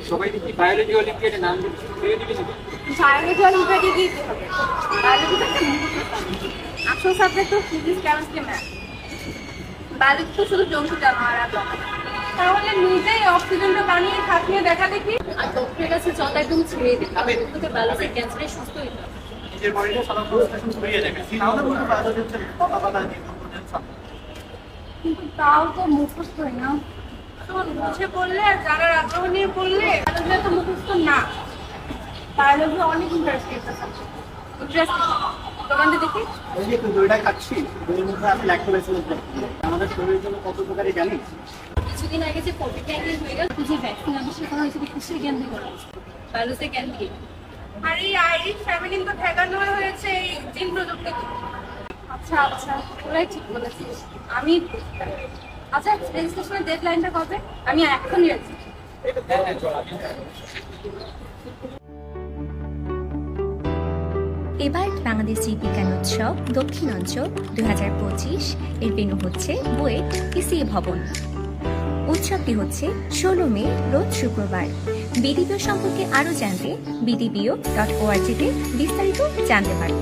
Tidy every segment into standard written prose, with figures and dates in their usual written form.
সবাই কি বায়োলজি অলিম্পিয়াডে নাম দিয়ে দিবি নাকি? বায়োলজি অলিম্পিয়াডে দিতে হবে। বায়োলজি তো একটা মুখস্থ। আসল সাবজেক্ট তো ফিজিক্স, কেমিস্ট্রি, ম্যাথ। বায়োলজি তো শুধু জন্তু জানোয়ার আর দম। তাহলে নিজেই অক্সিজেনটা বানিয়ে খাটিয়ে দেখা দেখি। আর ডক্টরের কাছে যত একদম ছেড়ে দিতে হবে, তোকে বায়োলজি ক্যান্সারে সুস্থ হইতে হবে। নিজের বডিটা সারা প্রসেশন ঘুরিয়ে দেখেন তাহলে বলতে বায়োলজি হচ্ছে কথা বলা দিয়ে কিন্তু তাও তো মুখস্থই না। শোন, বুঝে পড়লে আর জানার আগ্রহ নিয়ে পড়লে বায়োলজি তো মুখস্থ না। বায়োলজি অনেক ইন্টারেস্টিং একটা সাবজেক্ট। ইন্টারেস্টিং। দোকানটা দেখি। এই যে তুই দইটা খাচ্ছিস, দইয়ের মধ্যে আপনি ল্যাকটোবেসিলাস ব্যাকটেরিয়া। আমাদের শরীরের জন্য কত উপকারী জানিস? কিছুদিন আগে যে কোভিড 19 হয়ে গেল, যে ভ্যাকসিন আবিষ্কার করা হয়েছে কিসের জ্ঞান দিয়ে করা হয়েছে? বায়োলজি জ্ঞান দিয়ে। আর এই আইরিশ ফ্যামিলি তো ঠেকানো হয়েছে এই জিন প্রযুক্তি। আচ্ছা আচ্ছা, ওরাই ঠিক বলেছিস। আমি আচ্ছা, রেজিস্ট্রেশনের ডেডলাইনটা কবে? আমি এখনই আছি। এবার বাংলাদেশ বিজ্ঞান উৎসব দক্ষিণ অঞ্চল 2025 এর ভেন্যু হচ্ছে বুয়েট ইসিএ ভবন। উৎসবটি হচ্ছে 16 মে রোজ শুক্রবার। বিডিবিও সম্পর্কে আরো জানতে bdbo.org-তে বিস্তারিত জানতে পারো।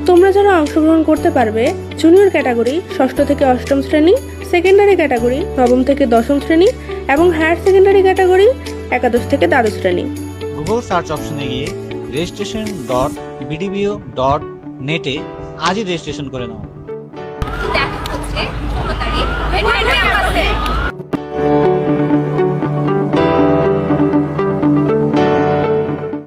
তোমরা যারা অংশগ্রহণ করতে পারবে জুনিয়র ক্যাটাগরি 6ষ্ঠ থেকে 8ম শ্রেণী, সেকেন্ডারি ক্যাটাগরি 9ম থেকে 10ম শ্রেণী এবং হায়ার সেকেন্ডারি ক্যাটাগরি 11 থেকে 12 শ্রেণী। গুগল সার্চ অপশনে গিয়ে registration.bdbo.net এ আজই রেজিস্ট্রেশন করে নাও। দেখা হচ্ছে 16 তারিখ